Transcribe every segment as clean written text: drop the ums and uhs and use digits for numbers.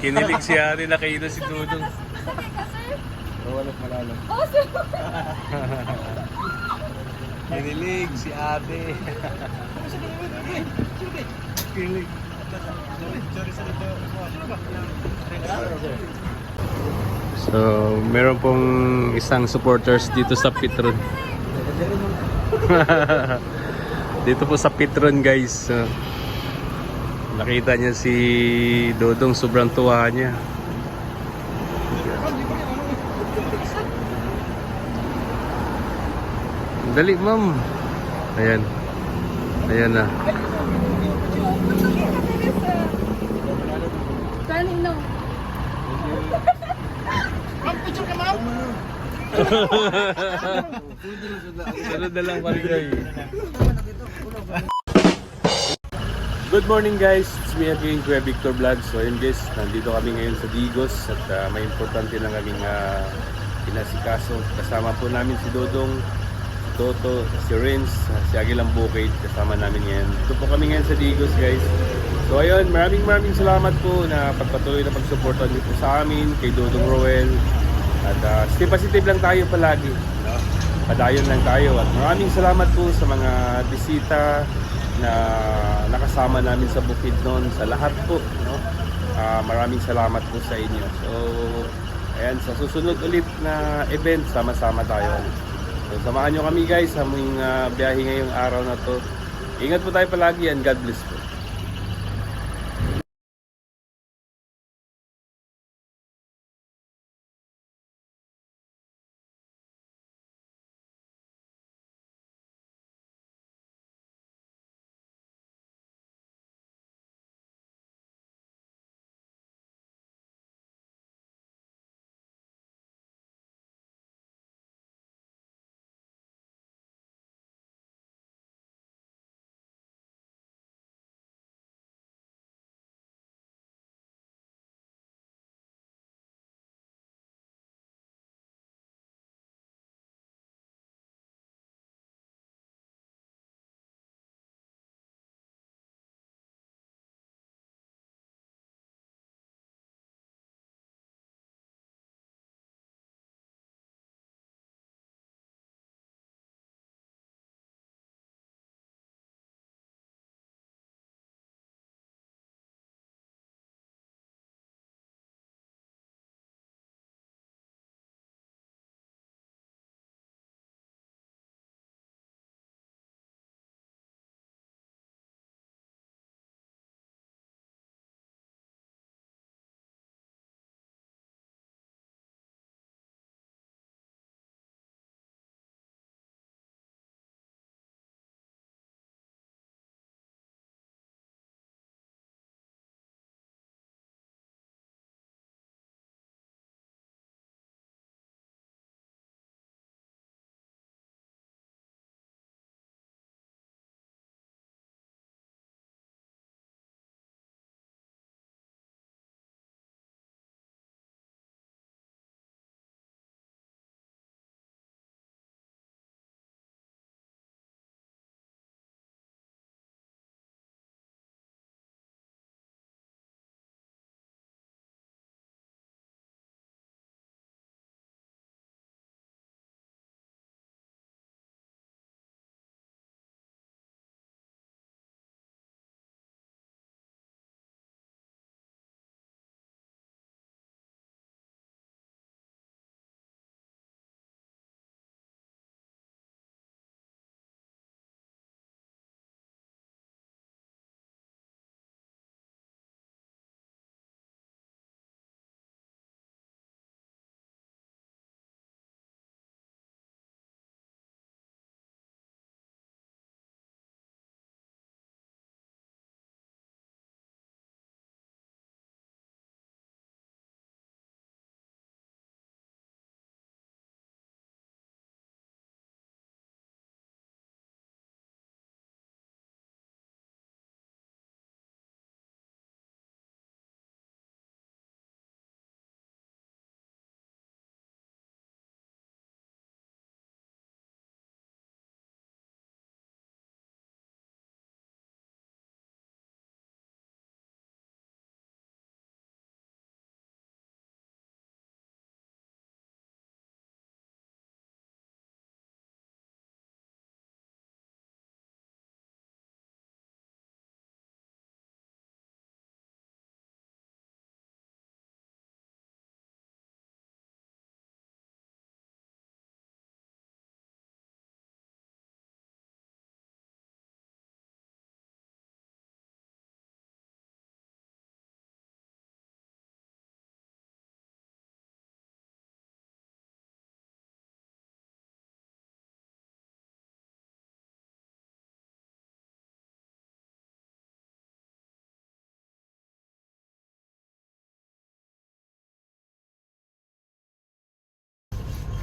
Kinilig si Ari, nakita si Dudong. Sakay ka, sir? Walang malalim. Oo, sir. Kinilig si Ate. Kinilig. So, meron pong isang supporters dito sa Pitron. Dito po sa Pitron, guys. Nakita niya si Dodong, sobrang tuwa niya. Dali, ma'am. Ayan. Ayan na. Turning no. Sunod na lang pala guys. Good morning guys, it's me again, Kuya Victor Vlog. So ayun guys, nandito kami ngayon sa Digos at may importante na kaming pinasikaso. Kasama po namin si Dodong, Toto, si Renz, si Agilang Bukid, kasama namin ngayon. Ito po kami ngayon sa Digos guys. So ayun, maraming salamat po na pagpatuloy na pagsuportan niyo po sa amin, kay Dodong Roel. At stay-positive lang tayo palagi, no? Padayon lang tayo at maraming salamat po sa mga bisita na nakasama namin sa Bukidnon, sa lahat po, no? Maraming salamat po sa inyo. So ayan, sa susunod ulit na event, sama-sama tayo. So samahan nyo kami guys sa aming biyahe ngayong araw na to. Ingat po tayo palagi and God bless po.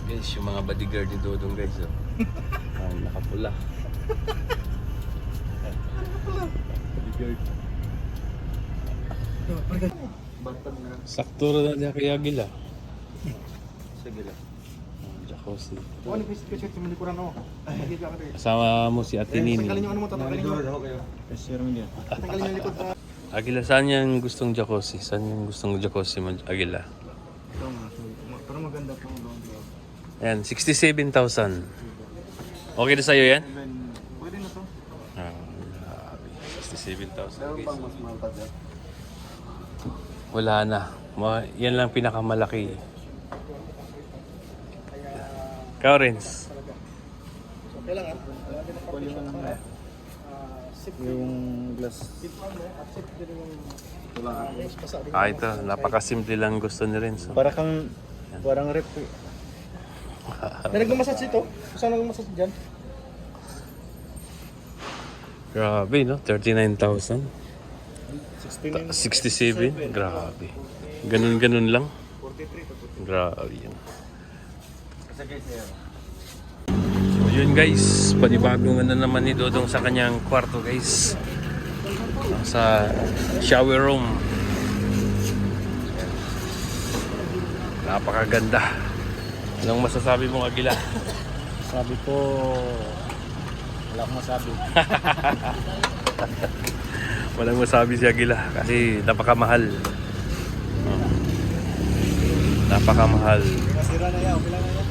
Guys, yung mga bodyguard ni Dodong guys. Oh. Nakapula. Bodyguard. Sakto na niya kay Agila. Sige lang. Jacuzzi. Kasama mo si Ate Nini. Agila, saan yung gustong jacuzzi? Saan yung gustong jacuzzi mo, Agila? Pero maganda po. Ayan, 67,000. Okay na sa'yo yan? Pwede na to. Grabe. 67,000 guys. Mas mahal pa dyan? Wala na. Yan lang pinakamalaki. Ikaw, Renz. Kailangan. Yung glass. Ito. Napakasimple lang gusto ni Renz. Oh. Parang rep. May nagmamassage ito? Saan nagmamassage dyan? Grabe, no? 39,000. 69. 67. Grabe. Ganun-ganun lang. 43. Grabe yan. So yun guys, panibagong na naman ni Dodong sa kanyang kwarto guys. Sa shower room. Napakaganda. Anong masasabi mo, Agila? Sabi ko, wala akong masabi. Walang masabi si Agila kasi napakamahal. Oh. Napakamahal. Masira na yan, okay lang na yan.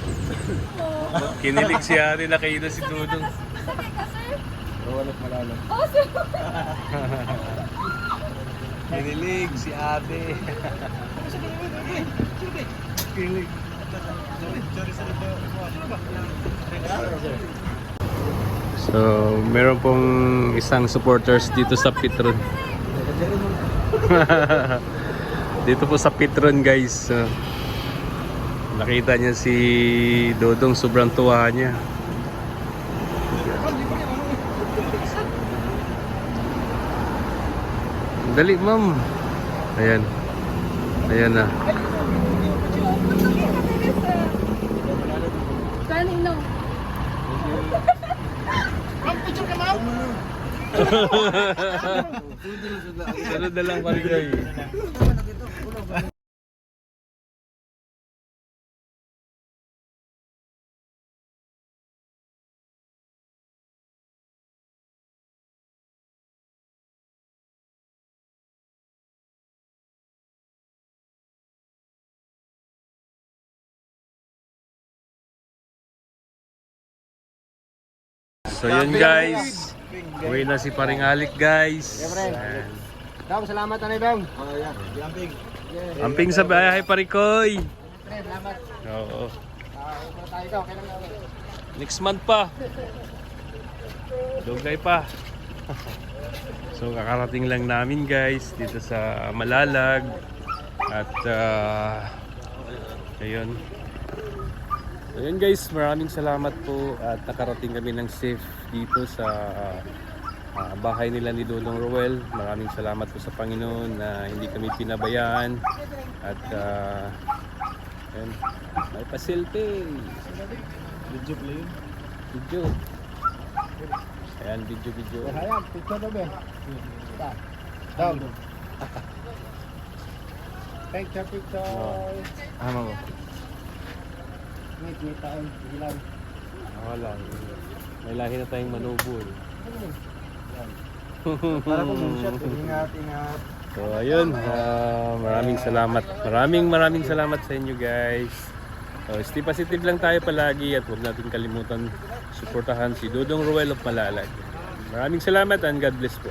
Kinilig si Ari na kayo na si Dodong. Sakit ka, sir? Walang malalim. Oh, sir. Kinilig si Ate. Kilig. So, meron pong isang supporters dito sa Petron. Dito po sa Petron guys. So, nakita niya si Dodong, sobrang tuwa niya. Dali, ma'am. Ayan. Ayan na. Kanino? Sunod na lang, Marigay. So yun guys, uwi na si Paring Alik guys. Ayan. Dong, salamat na Dong. Oh, yeah. Yamping. Amping sa bahay Parikoy. Salamat. Oo. Tayo ito, kailan na ulit? Next month pa. Dugay pa. So kakarating lang namin guys dito sa Malalag. At ayun. Ayun guys, maraming salamat po at nakarating kami ng safe dito sa bahay nila ni Dodong Roel. Maraming salamat po sa Panginoon na hindi kami pinabayaan. At ayun, may pasilpi. Video play. Video. Ayan, video. Ayan, picture na ba? Dong. Picture. Ano mo? May taon. Ilan? Wala. May lahi na tayong manubo eh. Para po moonshot. Ingat. So ayun, maraming salamat. Maraming salamat sa inyo guys. So stay positive lang tayo palagi at huwag natin kalimutan suportahan si Dodong Roel of Malalag. Maraming salamat and God bless po.